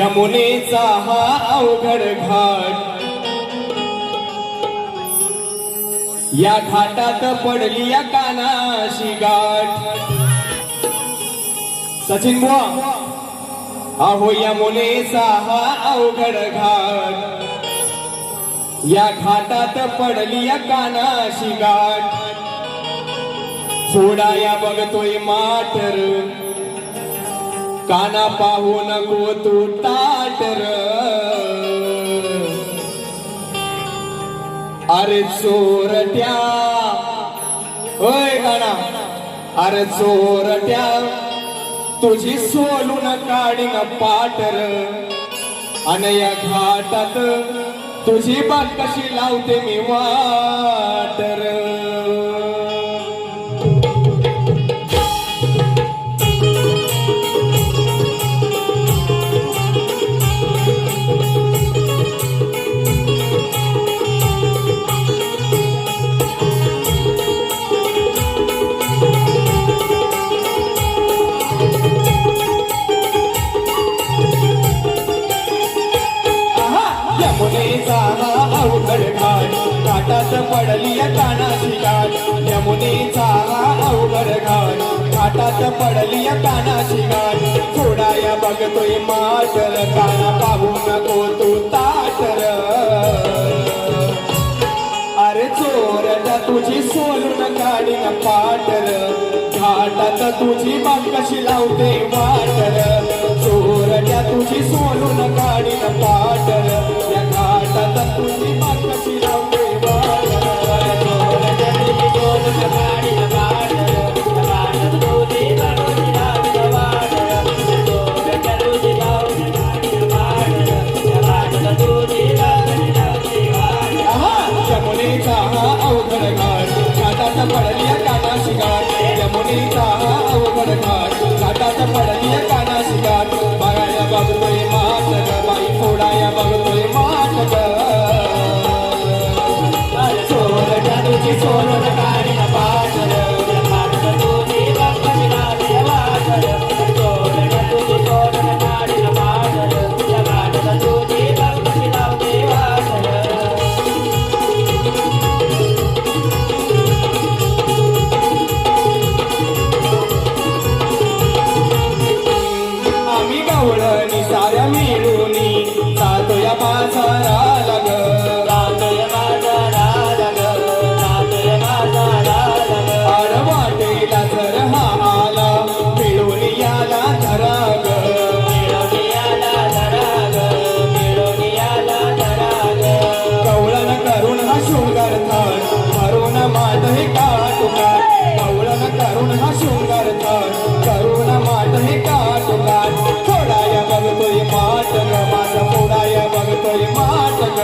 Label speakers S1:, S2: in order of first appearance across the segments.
S1: यमुनेचा हा अवघड घाट, या घाटात पडली या कानाशी गाठ. सचिन बुवा, अहो यमुनेचा हा अवघड घाट, या घाटात पडली या कानाशी गाठ. फोडाया बघतोय माटर, काना पाहू नको तू ताटर. अरे चोरट्या, ओय काना, अरे चोरट्या तुझी सोलून काढीन पाटर. आणि या घाटात तुझी बाग कशी लावते मी वाटर. यमुनेचा हा अवघड घाट, घाटात पडली या कानाची गाठ. यमुनेचा हा अवघड घाट, घाटात पडली या कानाची गाठ. थोडाया बघतोय माटर, काना पाहू नको तू ताटर. अरे चोरट्या तुझी सोलून काढीन पाटर, घाटात तुझी बाग कशी लावते वाटर. चोरट्या तुझी सोलून काढीन पाटर, या घाटात तुझी बाग कशी लावते वाटर. चोरट्या तुझी सोलून काढीन पाटर, या घाटात तुझी बाग कशी लावते वाटर. चोरट्या तुझी लावून काढीन पाटर, या घाटात तुझी बाग कशी लावते वाटर. यमुनेचा हा अवघड घाट, घाटात पडली या कानाची गाठ. यमुनेचा हा अवघड घाट, घाटात पडली या कानाची गाठ. बघाया बघतोय माट ग बाई, फोडाया बघतोय माट ग. चोरट्या तुझी सोडून काढीन पाटर, घाटात तुझी बाग कशी लावते वाटर. चोरट्या तुझी सोडून काढीन पाटर, या घाटात तुझी बाग कशी लावते वाटर. गवळणी साऱ्या मिळूनी जातोया बाजाराला ग, जातोया बाजाराला ग, जातोया बाजाराला ग. आडवाटेला जर हा आला, मिळून याला धरा ग, मिळून याला धरा ग, मिळून याला धरा ग. गवळण करून हा शृंगार थाट, करून माट हे काटुकाट. गवळण करून हा शृंगार थाट, करून माट हे काटुकाट. फोडाया बघतोय माट ग माझा, फोडाया बघतोय माट ग.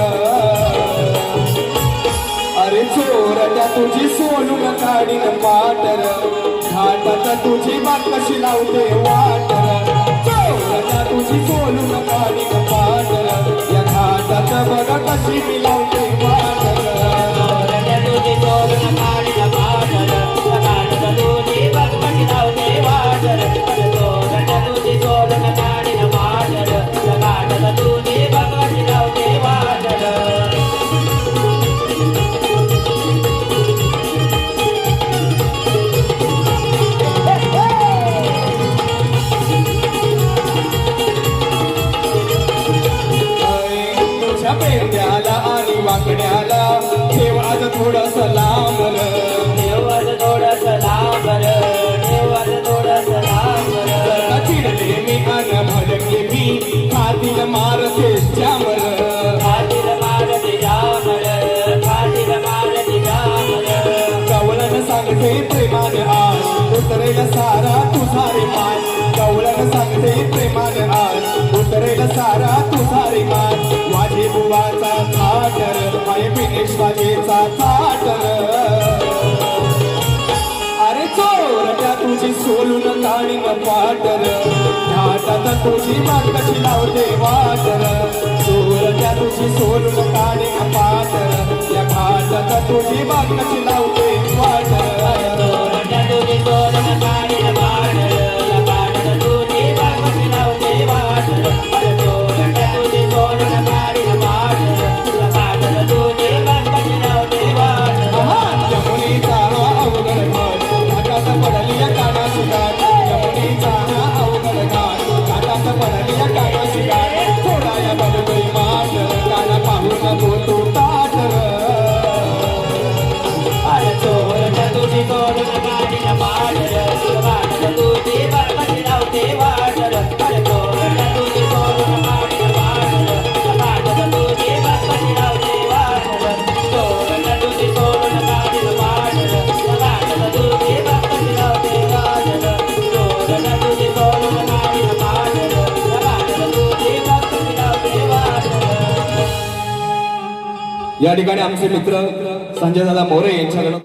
S1: अरे चोरट्या तुझी सोलून काढीन पाटर, घाटात तुझी बाग कशी लावते वाटर. चोरट्या तुझी सोलून काढीन पाटर, या घाटात बघ कशी मी लावते वाटर. चोरट्या तुझी सोलून काढीन पाटर, या घाटात तुझी बाग कशी लावते वाटर. चोरट्या तुझी सोलून काढीन पाटर, या घाटात तुझी बाग कशी लावते वाटर. तुझ्या पेंड्याला आणि वाकड्याला ठेव आज थोडस लांबर, ठेव आज थोडस लांबर, ठेव आज थोडस लांबर. जरा चिडले मी अन भडकले मी, खातील मारते जामर, खातील मारते जामर, खातील मारते जामर. गवळण सांगते प्रेमाने आज, उतरेल सारा तुझा रे मान. गवळण सांगते प्रेमाने आज, उतरेल सारा तुझा रे मान. माझे बुवाचा थाटर, माय बिनेश वाजेचा थाटर. अरे चोरट्या तुझी सोलून काढीन पाटर, घाटात तुझी बाग कशी लावते वाटर. चोरट्या तुझी सोलून काढीन पाटर, या घाटात तुझी बाग कशी लावते वाटर. चोरट्या तुझी सोलून काढीन पाटर, या घाटात तुझी बाग कशी लावते वाटर. या ठिकाणी आमचे मित्र संजय दादा मोरे यांच्याकडून